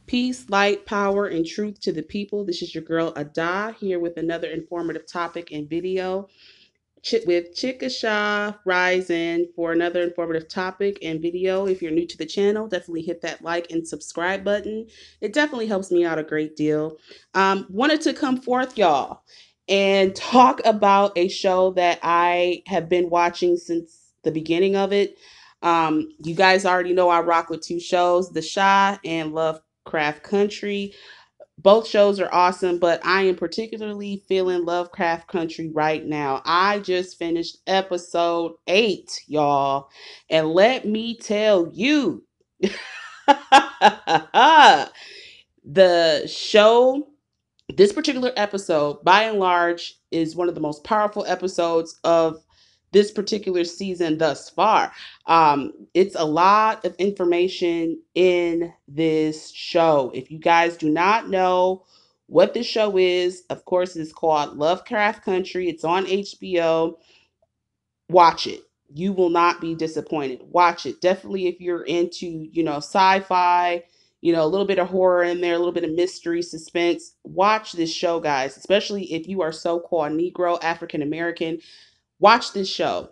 Peace, light, power, and truth to the people. This is your girl Ada here with another informative topic and video with Chickasha Rising for another informative topic and video. If you're new to the channel, definitely hit that like and subscribe button. It definitely helps me out a great deal. Wanted to come forth, y'all, and talk about a show that I have been watching since the beginning of it. You guys already know I rock with two shows, The Chi and Lovecraft Country. Both shows are awesome, but I am particularly feeling Lovecraft Country right now. I just finished episode 8, y'all. And let me tell you, the show, this particular episode, by and large, is one of the most powerful episodes of this particular season thus far. It's a lot of information in this show. If you guys do not know what this show is, of course, it's called Lovecraft Country. It's on HBO. Watch it. You will not be disappointed. Watch it. Definitely if you're into, sci-fi, a little bit of horror in there, a little bit of mystery, suspense. Watch this show, guys, especially if you are so-called Negro, African American. Watch this show.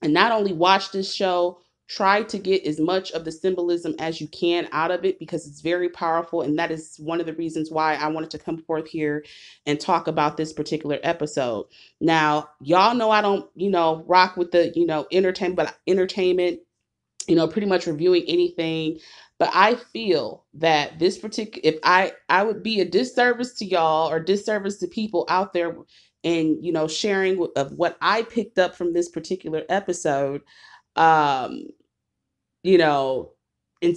And not only watch this show, try to get as much of the symbolism as you can out of it because it's very powerful. And that is one of the reasons why I wanted to come forth here and talk about this particular episode. Now, y'all know I don't, rock with the, entertainment, pretty much reviewing anything. But I feel that this particular, if I would be a disservice to y'all or disservice to people out there and, sharing of what I picked up from this particular episode, um, you know, and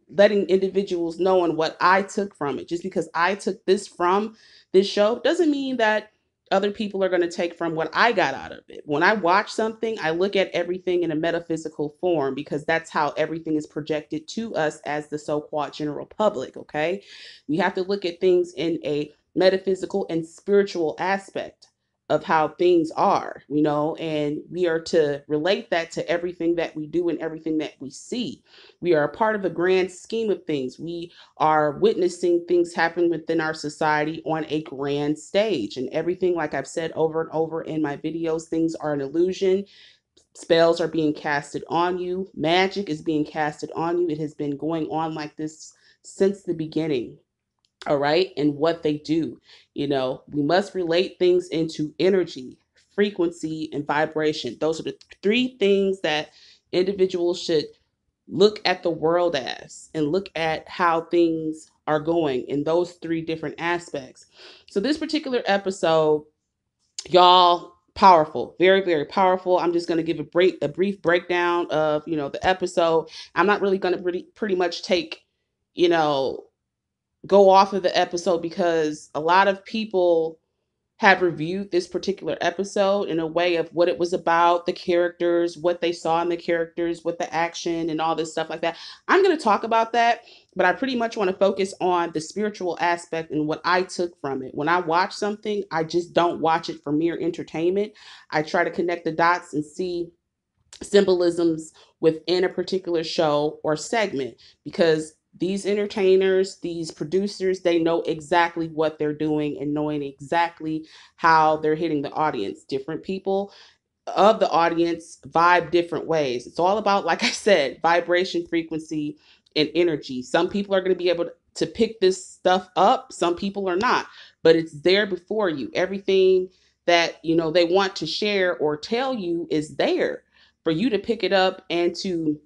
letting individuals know on what I took from it. Just because I took this from this show doesn't mean that other people are going to take from what I got out of it. When I watch something, I look at everything in a metaphysical form because that's how everything is projected to us as the so-called general public, okay? We have to look at things in a metaphysical and spiritual aspect of how things are, and we are to relate that to everything that we do and everything that we see. We are a part of a grand scheme of things. We are witnessing things happen within our society on a grand stage, and everything, like I've said over and over in my videos, things are an illusion. Spells are being casted on you. Magic is being casted on you. It has been going on like this since the beginning. All right. And what they do, we must relate things into energy, frequency, and vibration. Those are the three things that individuals should look at the world as and look at how things are going in those three different aspects. So, this particular episode, y'all, powerful, very, very powerful. I'm just going to give a brief breakdown of, the episode. I'm not really going to pretty much take, you know, go off of the episode because a lot of people have reviewed this particular episode in a way of what it was about, the characters, what they saw in the characters, what the action and all this stuff like that. I'm going to talk about that, but I pretty much want to focus on the spiritual aspect and what I took from it. When I watch something, I just don't watch it for mere entertainment. I try to connect the dots and see symbolisms within a particular show or segment because these entertainers, these producers, they know exactly what they're doing and knowing exactly how they're hitting the audience. Different people of the audience vibe different ways. It's all about, like I said, vibration, frequency, and energy. Some people are going to be able to pick this stuff up, some people are not, but it's there before you. Everything that, they want to share or tell you is there for you to pick it up and to,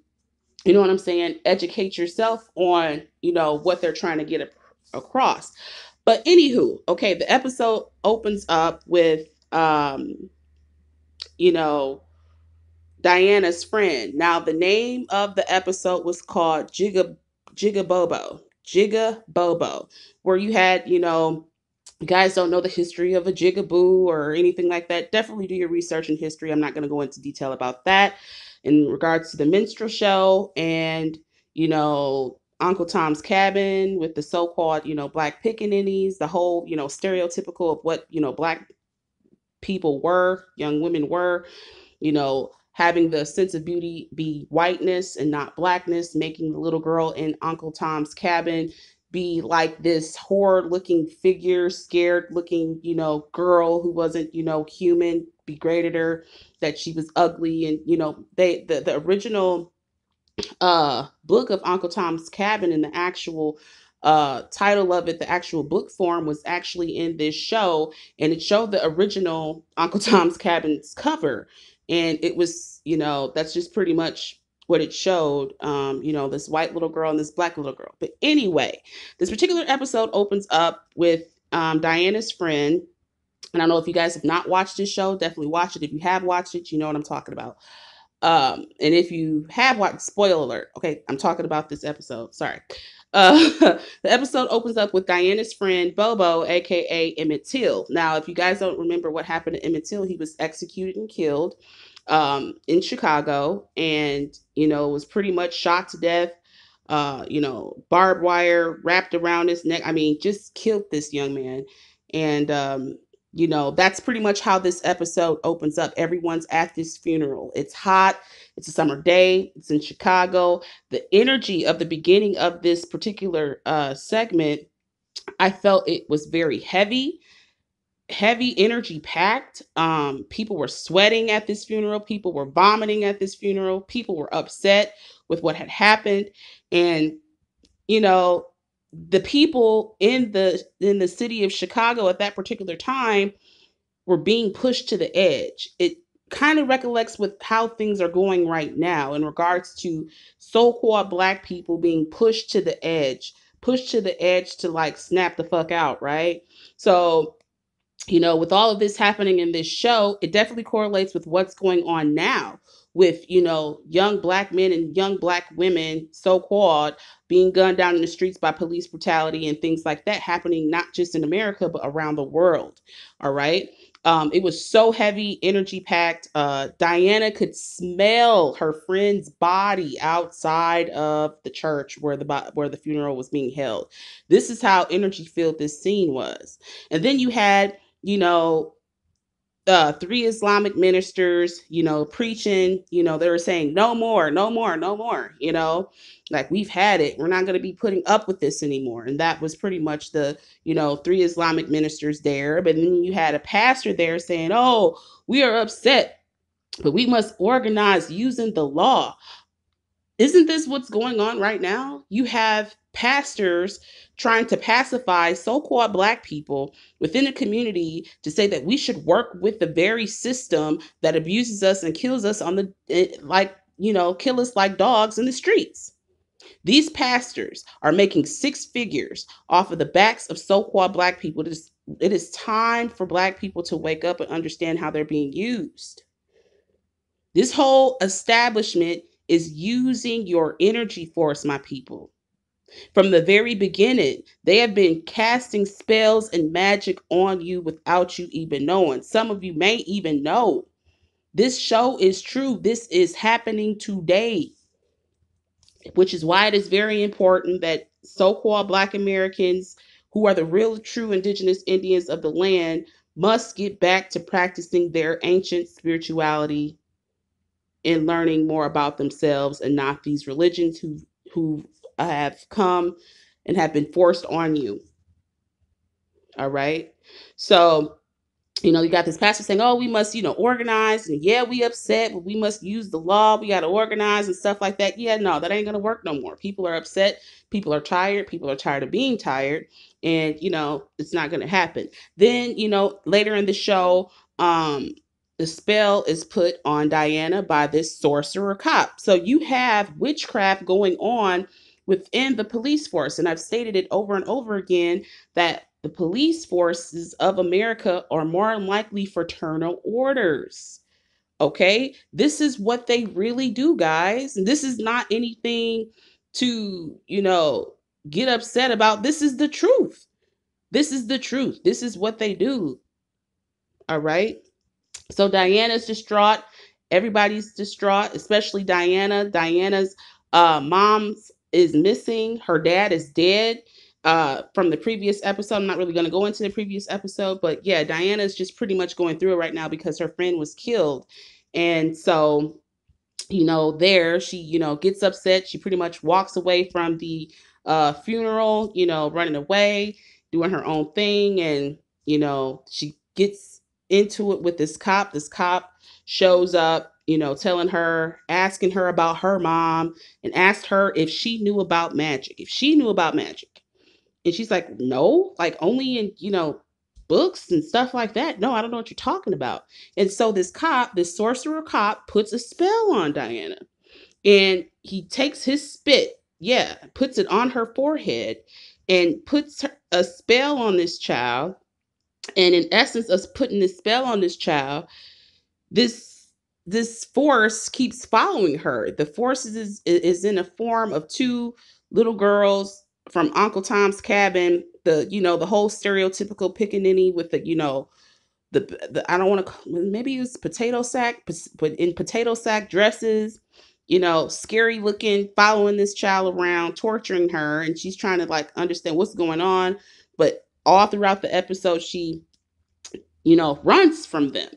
what I'm saying, educate yourself on, what they're trying to get across. But anywho, okay, the episode opens up with, you know, Diana's friend. Now, the name of the episode was called Jigga Bobo, where you had, you guys don't know the history of a jigaboo or anything like that. Definitely do your research in history. I'm not going to go into detail about that. In regards to the minstrel show and, Uncle Tom's Cabin with the so-called, black pickaninnies, the whole, stereotypical of what, black people were, young women were, having the sense of beauty be whiteness and not blackness, making the little girl in Uncle Tom's Cabin be like this horror looking figure, scared looking, girl who wasn't, human, degraded her, that she was ugly. And, the original book of Uncle Tom's Cabin, and the actual title of it, the actual book form, was actually in this show, and it showed the original Uncle Tom's Cabin's cover, and it was, that's just pretty much what it showed. This white little girl and this black little girl. But anyway, this particular episode opens up with Diana's friend. And I don't know if you guys have not watched this show, definitely watch it. If you have watched it, you know what I'm talking about. And if you have watched, spoiler alert, okay, I'm talking about this episode. Sorry. The episode opens up with Diana's friend Bobo, aka Emmett Till. Now, if you guys don't remember what happened to Emmett Till, he was executed and killed in Chicago, and was pretty much shot to death. Barbed wire wrapped around his neck. I mean, just killed this young man. And that's pretty much how this episode opens up. Everyone's at this funeral. It's hot. It's a summer day. It's in Chicago. The energy of the beginning of this particular segment, I felt it was very heavy energy packed. People were sweating at this funeral. People were vomiting at this funeral. People were upset with what had happened. And, you know, the people in the city of Chicago at that particular time were being pushed to the edge. It kind of recollects with how things are going right now in regards to so-called black people being pushed to the edge to like snap the fuck out, right? So, with all of this happening in this show, it definitely correlates with what's going on now with, young black men and young black women, so called, being gunned down in the streets by police brutality and things like that happening not just in America, but around the world. All right. It was so heavy, energy packed. Diana could smell her friend's body outside of the church where the funeral was being held. This is how energy filled this scene was. And then you had, three Islamic ministers, preaching, they were saying, no more, no more, no more, like we've had it. We're not going to be putting up with this anymore. And that was pretty much the, three Islamic ministers there. But then you had a pastor there saying, oh, we are upset, but we must organize using the law. Isn't this what's going on right now? You have pastors trying to pacify so-called black people within a community to say that we should work with the very system that abuses us and kills us kill us like dogs in the streets. These pastors are making six figures off of the backs of so-called black people. It is time for black people to wake up and understand how they're being used. This whole establishment is using your energy force, my people. From the very beginning, they have been casting spells and magic on you without you even knowing. Some of you may even know. This show is true. This is happening today, which is why it is very important that so-called Black Americans, who are the real true indigenous Indians of the land, must get back to practicing their ancient spirituality and learning more about themselves, and not these religions who have come and have been forced on you. All right. So, you got this pastor saying, oh, we must, organize. And yeah, we upset, but we must use the law. We got to organize and stuff like that. Yeah, no, that ain't going to work no more. People are upset. People are tired. People are tired of being tired. And, it's not going to happen. Then, later in the show, the spell is put on Diana by this sorcerer cop. So you have witchcraft going on within the police force. And I've stated it over and over again that the police forces of America are more than likely fraternal orders. Okay? This is what they really do, guys. And this is not anything to, get upset about. This is the truth. This is the truth. This is what they do. All right? So Diana's distraught. Everybody's distraught, especially Diana. Diana's mom is missing. Her dad is dead from the previous episode. I'm not really going to go into the previous episode, but yeah, Diana's just pretty much going through it right now because her friend was killed. And so, there she, gets upset. She pretty much walks away from the funeral, running away, doing her own thing. And, she gets into it with this cop. This cop shows up, telling her, asking her about her mom, and asked her if she knew about magic, And she's like, no, like only in, books and stuff like that. No, I don't know what you're talking about. And so this cop, this sorcerer cop, puts a spell on Diana, and he takes his spit, yeah, puts it on her forehead, and puts a spell on this child. And in essence, us putting this spell on this child, this this force keeps following her. The force is in a form of two little girls from Uncle Tom's Cabin. The whole stereotypical pickaninny with the I don't want to, maybe it's potato sack, but in potato sack dresses, scary looking, following this child around, torturing her, and she's trying to like understand what's going on. But all throughout the episode, she runs from them.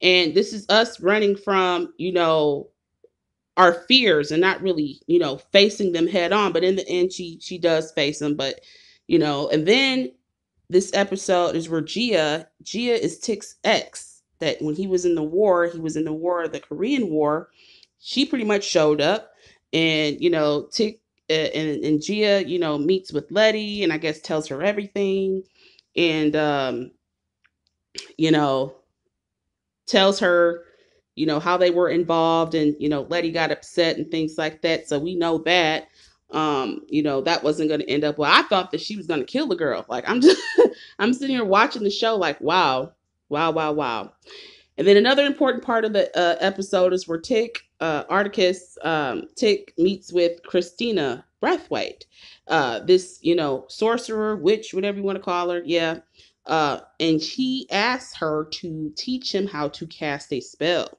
And this is us running from our fears and not really facing them head on. But in the end, she does face them. But and then this episode is where Gia is Tick's ex. That when he was in the war, the Korean War. She pretty much showed up, and Tick and Gia, meets with Letty, and I guess tells her everything, and you know, tells her, how they were involved, and Letty got upset and things like that. So we know that that wasn't going to end up well. I thought that she was going to kill the girl. Like I'm just I'm sitting here watching the show like, wow, wow, wow, wow. And then another important part of the episode is where Articus Tick meets with Christina Breathwaite, this sorcerer, witch, whatever you want to call her. Yeah. And he asks her to teach him how to cast a spell.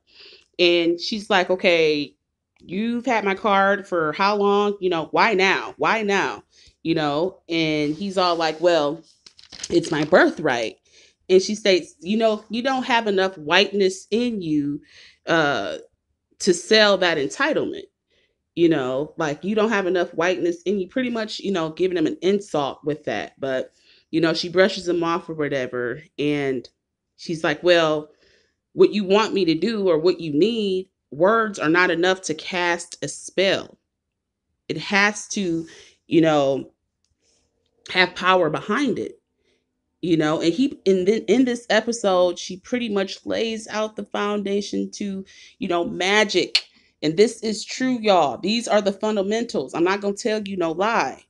And she's like, okay, you've had my card for how long? Why now? Why now? And he's all like, well, it's my birthright. And she states, you don't have enough whiteness in you uh, to sell that entitlement. Like you don't have enough whiteness in you, pretty much, giving him an insult with that. But, she brushes him off or whatever. And she's like, well, what you want me to do or what you need, words are not enough to cast a spell. It has to, you know, have power behind it. And then in this episode, she pretty much lays out the foundation to, magic. And this is true, y'all. These are the fundamentals. I'm not going to tell you no lie.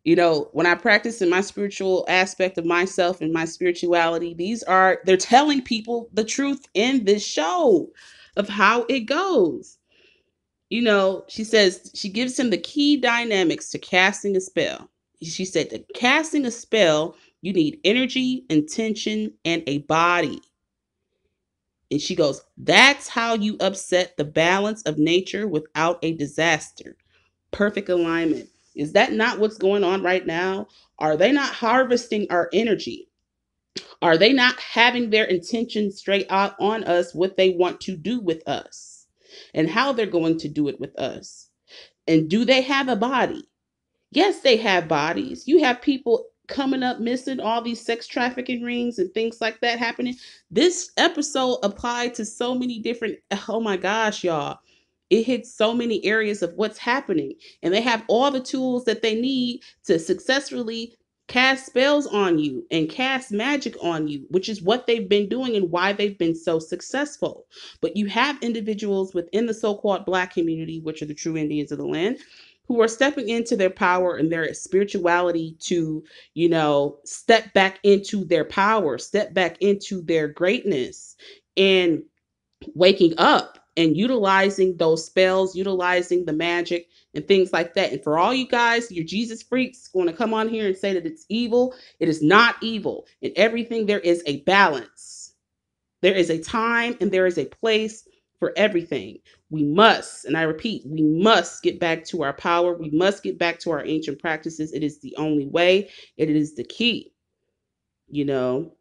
When I practice in my spiritual aspect of myself and my spirituality, they're telling people the truth in this show of how it goes. She says she gives him the key dynamics to casting a spell. She said that casting a spell, you need energy, intention, and a body. And she goes, that's how you upset the balance of nature without a disaster. Perfect alignment. Is that not what's going on right now? Are they not harvesting our energy? Are they not having their intentions straight out on us, what they want to do with us and how they're going to do it with us? And do they have a body? Yes, they have bodies. You have people coming up missing, all these sex trafficking rings and things like that happening. This episode applied to so many different, oh my gosh, y'all. It hits so many areas of what's happening. And they have all the tools that they need to successfully cast spells on you and cast magic on you, which is what they've been doing and why they've been so successful. But you have individuals within the so-called Black community, which are the true Indians of the land, who are stepping into their power and their spirituality to, step back into their power, step back into their greatness, and waking up and utilizing those spells, utilizing the magic and things like that. And for all you guys, your Jesus freaks, going to come on here and say that it's evil, it is not evil. In everything, there is a balance. There is a time and there is a place for everything. We must, and I repeat, we must get back to our power. We must get back to our ancient practices. It is the only way. It is the key, you know.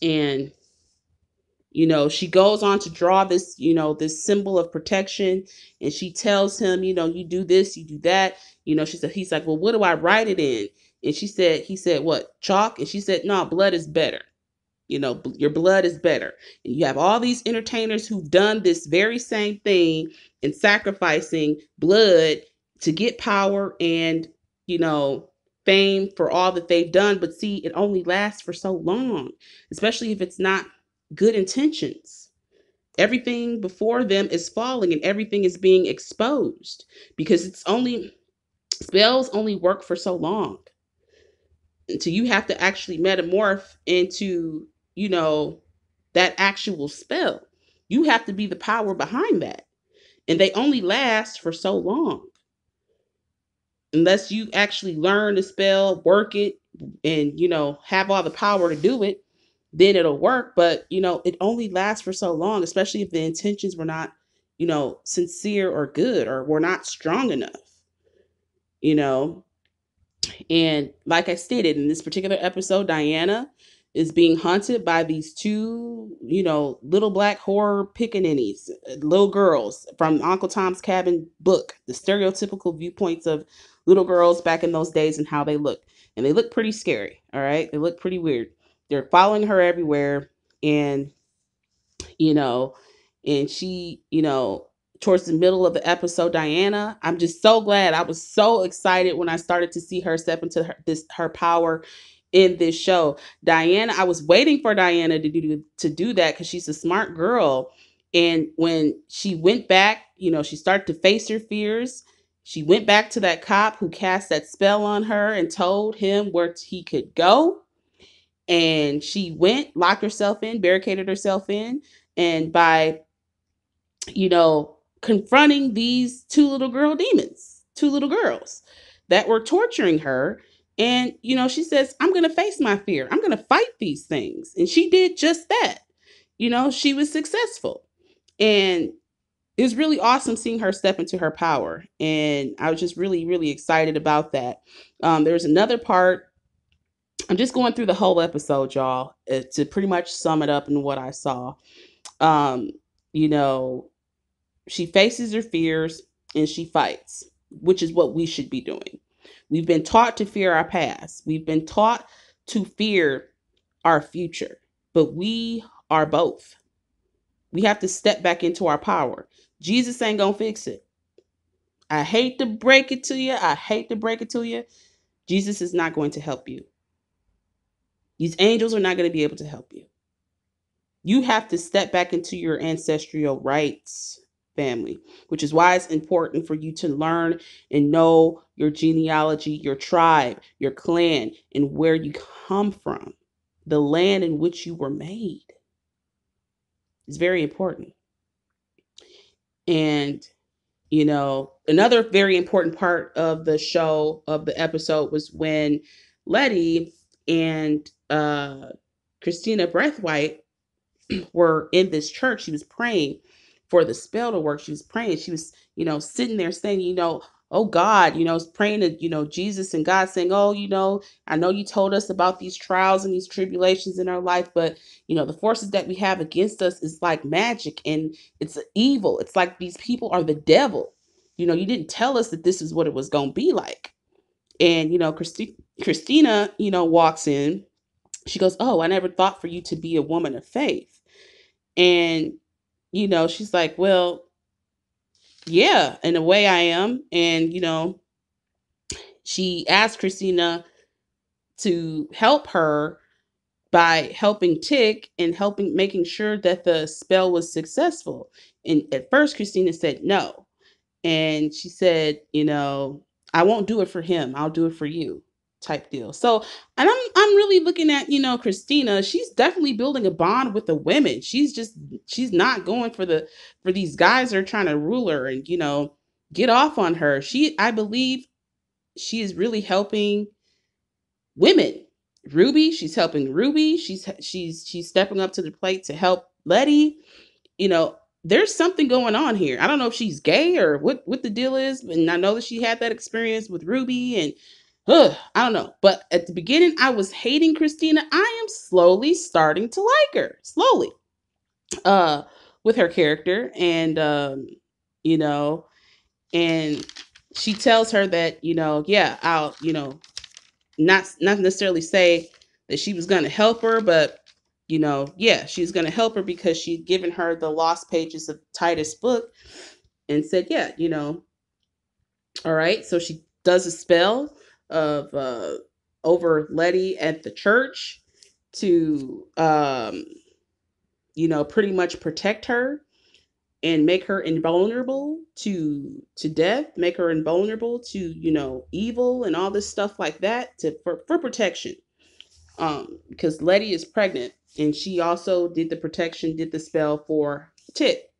And She goes on to draw this, this symbol of protection, and she tells him, you do this, you do that. She said, he's like, well, what do I write it in? And he said, what, chalk? And she said, no, blood is better. Your blood is better. And you have all these entertainers who've done this very same thing and sacrificing blood to get power and, you know, fame for all that they've done. But see, it only lasts for so long, especially if it's not good intentions. Everything before them is falling and everything is being exposed because spells only work for so long until you have to actually metamorph into, you know, that actual spell. You have to be the power behind that. And they only last for so long. Unless you actually learn the spell, work it, and, have all the power to do it, then it'll work. But, it only lasts for so long, especially if the intentions were not, sincere or good or were not strong enough, you know. And like I stated, in this particular episode, Diana is being hunted by these two, little black horror pickaninnies, little girls from Uncle Tom's Cabin book, the stereotypical viewpoints of little girls back in those days and how they look. And they look pretty scary, all right? They look pretty weird. They're following her everywhere. And you know, and she, towards the middle of the episode, Diana, I'm just so glad. I was so excited when I started to see her step into her power in this show. Diana, I was waiting for Diana to do that because she's a smart girl. And when she went back, she started to face her fears. She went back to that cop who cast that spell on her and told him where he could go, and she went, locked herself in, barricaded herself in, and by confronting these two little two little girls that were torturing her, and she says, I'm going to face my fear, I'm going to fight these things, and she did just that. She was successful, and it was really awesome seeing her step into her power, and I was just really, really excited about that. There's another part. I'm just going through the whole episode, y'all, to pretty much sum it up in what I saw. Um, you know, she faces her fears and she fights, which is what we should be doing. We've been taught to fear our past. We've been taught to fear our future, but we are both. We have to step back into our power. Jesus ain't gonna fix it. I hate to break it to you. I hate to break it to you. Jesus is not going to help you. These angels are not going to be able to help you. You have to step back into your ancestral rights, family, which is why it's important for you to learn and know your genealogy, your tribe, your clan, and where you come from, the land in which you were made. It's very important. And, another very important part of the show, of the episode, was when Letty and Christina Breathwaite were in this church. She was praying for the spell to work. She was praying. She was, sitting there saying, oh God, praying to, Jesus and God, saying, oh, I know you told us about these trials and these tribulations in our life, but, the forces that we have against us is like magic and it's evil. It's like these people are the devil. You didn't tell us that this is what it was going to be like. And, Christina, walks in. She goes, oh, I never thought for you to be a woman of faith. And, she's like, well, yeah, in a way I am. And, she asked Christina to help her by helping Tick and making sure that the spell was successful. And at first, Christina said no. And she said, I won't do it for him. I'll do it for you, type deal. So, and I'm really looking at, Christina, she's definitely building a bond with the women. She's not going for these guys that are trying to rule her and, get off on her. I believe she is really helping women. She's helping Ruby. She's stepping up to the plate to help Letty. There's something going on here. I don't know if she's gay or what the deal is, and I know that she had that experience with Ruby, and I don't know. But at the beginning, I was hating Christina. I am slowly starting to like her. Slowly. uh with her character, and you know, and she tells her that, yeah, I'll, not necessarily say that she was going to help her, but yeah, she's going to help her because she'd given her the lost pages of Titus book and said, yeah, all right. So she does a spell of over Letty at the church to pretty much protect her and make her invulnerable to death, make her invulnerable to evil and all this stuff like that, for protection. Because Letty is pregnant, and she also did the spell for Tit.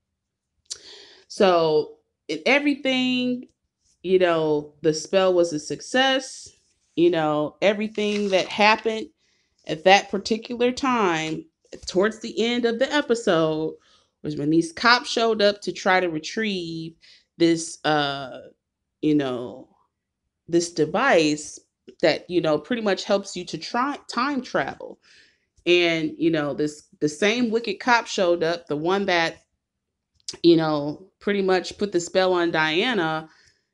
So in everything, the spell was a success. Everything that happened at that particular time, towards the end of the episode, was when these cops showed up to try to retrieve this you know this device that pretty much helps you to try time travel. And this the same wicked cop showed up, the one that pretty much put the spell on Diana,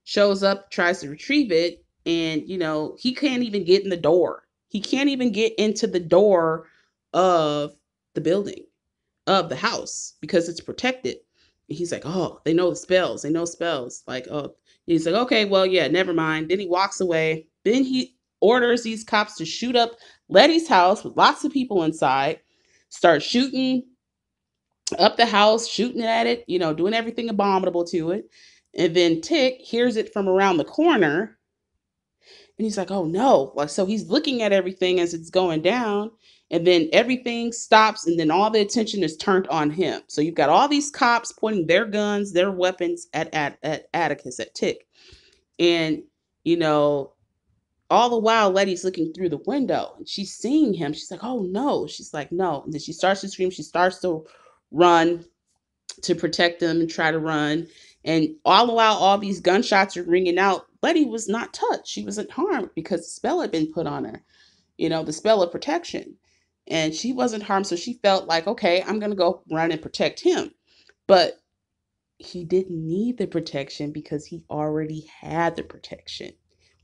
shows up, tries to retrieve it, and he can't even get in the door. He can't even get into the door of the building, of the house, because it's protected. And he's like, "Oh, they know the spells. They know spells." Like, oh, he's like, "Okay, well, yeah, never mind." Then he walks away. Then he orders these cops to shoot up Letty's house with lots of people inside, start shooting up the house, shooting at it, doing everything abominable to it. And then Tick hears it from around the corner, and he's like, oh no. Like, so he's looking at everything as it's going down, and then everything stops, and then all the attention is turned on him. So you've got all these cops pointing their guns, their weapons at Atticus, at Tick. And, you know, all the while Letty's looking through the window and she's seeing him. She's like, oh no. She's like, no. And then she starts to scream. She starts to run to protect them and try to run. And all the while, all these gunshots are ringing out. Letty was not touched. She wasn't harmed because the spell had been put on her, the spell of protection. And she wasn't harmed. So she felt like, okay, I'm going to go run and protect him. But he didn't need the protection because he already had the protection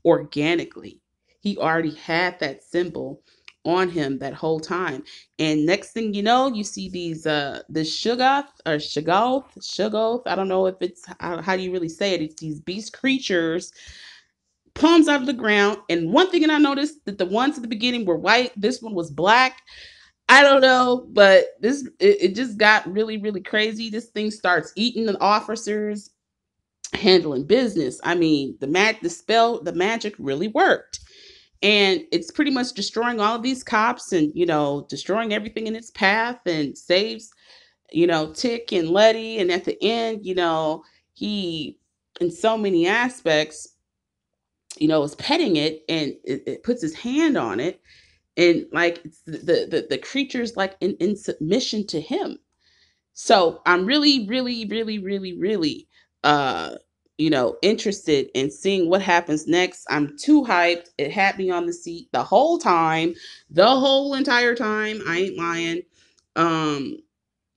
organically. He already had that symbol on him that whole time. And next thing you know, you see these the Shuggoth. I don't know if it's how do you really say it. It's these beast creatures palms out of the ground. And one thing that I noticed, that the ones at the beginning were white, this one was black. I don't know, but it just got really, really crazy. This thing starts eating the officers, handling business. I mean, the magic really worked. And it's pretty much destroying all of these cops and, destroying everything in its path, and saves, Tick and Letty. And at the end, he, in so many aspects, is petting it, and it puts his hand on it, and like it's the creature's like in submission to him. So I'm really, really, really, really, really, interested in seeing what happens next. I'm too hyped. It had me on the seat the whole time, the whole entire time. I ain't lying. Um,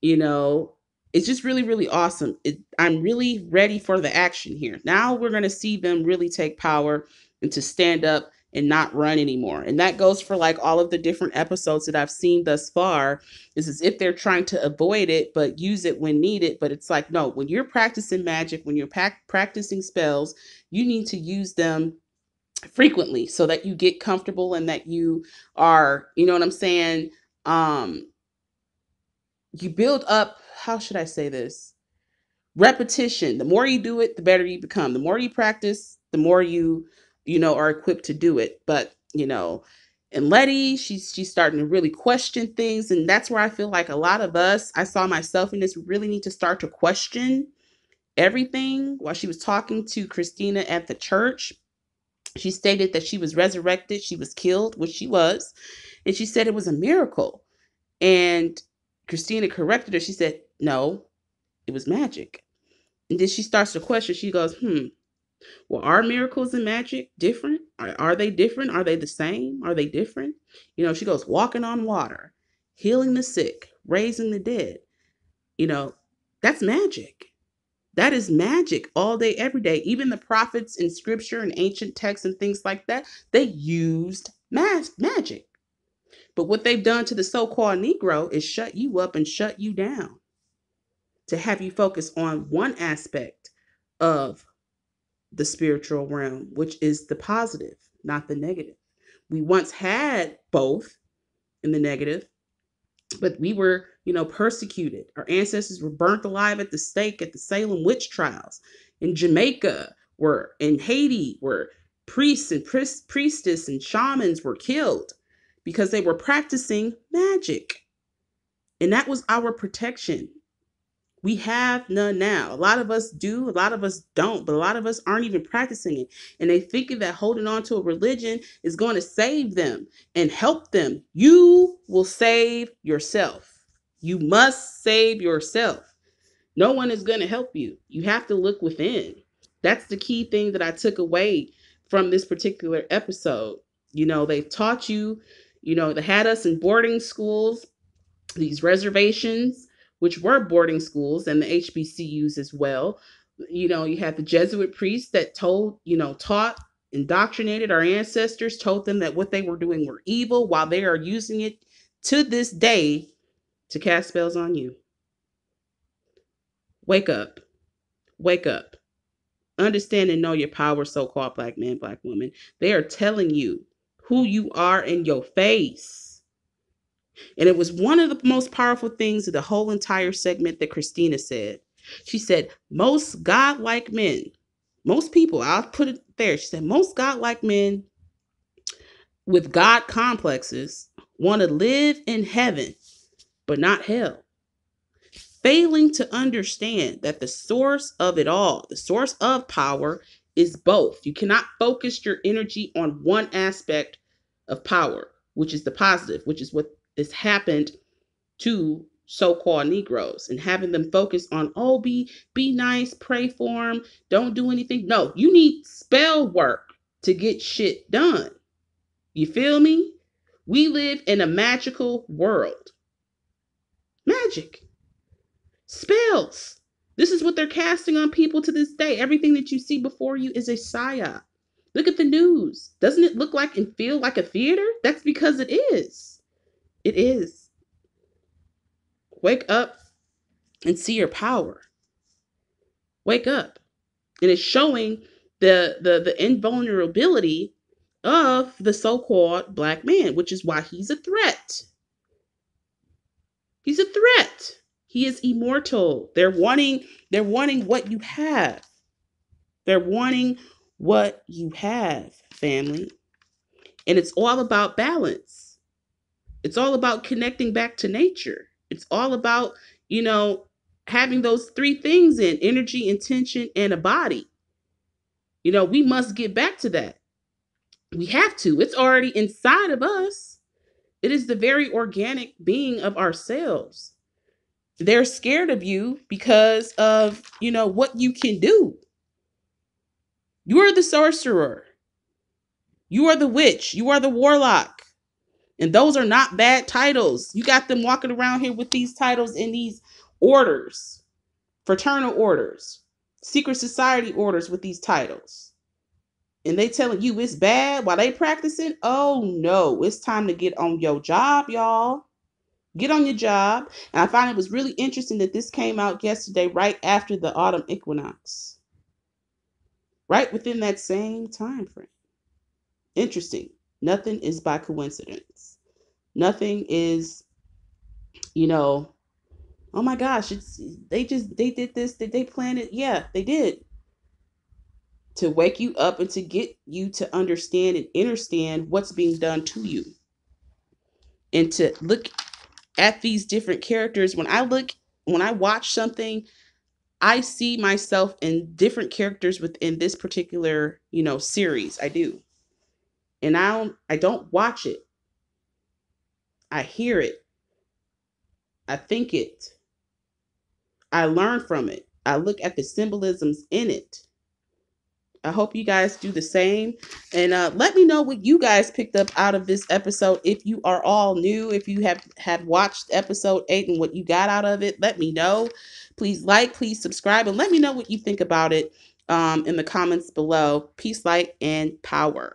you know, it's just really, really awesome. I'm really ready for the action here. Now we're going to see them really take power and to stand up and not run anymore. And that goes for like all of the different episodes that I've seen thus far. Is as if they're trying to avoid it, but use it when needed. But it's like, no, when you're practicing magic, when you're practicing spells, you need to use them frequently so that you get comfortable and that you are, you know what I'm saying? Um, you build up, how should I say this? Repetition. The more you do it, the better you become. The more you practice, the more are equipped to do it. But, and Letty, she's starting to really question things. And that's where I feel like a lot of us, I saw myself in this, really need to start to question everything. While she was talking to Christina at the church, she stated that she was resurrected, she was killed, which she was, and she said it was a miracle. And Christina corrected her. She said, no, it was magic. And then she starts to question. She goes, well, are miracles and magic different? Are they different? Are they the same? Are they different? She goes, walking on water, healing the sick, raising the dead. You know, that's magic. That is magic all day, every day. Even the prophets in scripture and ancient texts and things like that, they used magic. But what they've done to the so called Negro is shut you up and shut you down to have you focus on one aspect of the spiritual realm, which is the positive, not the negative. We once had both in the negative, but we were, persecuted. Our ancestors were burnt alive at the stake at the Salem witch trials. In Jamaica, were in Haiti, where priests and priestess and shamans were killed because they were practicing magic. And that was our protection. We have none now. A lot of us do, a lot of us don't, but a lot of us aren't even practicing it. And they thinking that holding on to a religion is going to save them and help them. You will save yourself. You must save yourself. No one is going to help you. You have to look within. That's the key thing that I took away from this particular episode. They've taught you, they had us in boarding schools, these reservations, which were boarding schools, and the HBCUs as well. You had the Jesuit priests that taught, indoctrinated our ancestors, told them that what they were doing were evil, while they are using it to this day to cast spells on you. Wake up. Wake up. Understand and know your power, so-called black man, black woman. They are telling you who you are in your face. And it was one of the most powerful things of the whole entire segment that Christina said. She said, most godlike men, most people, I'll put it there. She said, most godlike men with God complexes want to live in heaven, but not hell. Failing to understand that the source of it all, the source of power, is both. You cannot focus your energy on one aspect of power, which is the positive, which is what has happened to so-called Negroes, and having them focus on, be nice, pray for them, don't do anything. No, you need spell work to get shit done. You feel me? We live in a magical world. Magic. Spells. This is what they're casting on people to this day. Everything that you see before you is a psyop. Look at the news. Doesn't it look like and feel like a theater? That's because it is. It is. Wake up and see your power. Wake up. And it's showing the invulnerability of the so-called black man, which is why he's a threat. He's a threat. He is immortal. They're wanting what you have. They're wanting what you have, family. And it's all about balance. It's all about connecting back to nature. It's all about, having those three things in energy, intention, and a body. We must get back to that. We have to. It's already inside of us. It is the very organic being of ourselves. They're scared of you because of, what you can do. You are the sorcerer. You are the witch. You are the warlock. And those are not bad titles. You got them walking around here with these titles in these orders, fraternal orders, secret society orders with these titles. And they telling you it's bad while they practicing. Oh no, it's time to get on your job, y'all. Get on your job. And I find it was really interesting that this came out yesterday, right after the autumn equinox. Right within that same time frame. Interesting. Nothing is by coincidence. Nothing is, oh my gosh, they did this, did they plan it? Yeah, they did. To wake you up and to get you to understand and understand what's being done to you. And to look at these different characters. When I watch something, I see myself in different characters within this particular, series. I do. And I don't watch it. I hear it. I think it. I learn from it. I look at the symbolisms in it. I hope you guys do the same. And let me know what you guys picked up out of this episode. If you are all new, if you have watched episode 8 and what you got out of it, let me know. Please like, please subscribe, and let me know what you think about it in the comments below. Peace, light, and power.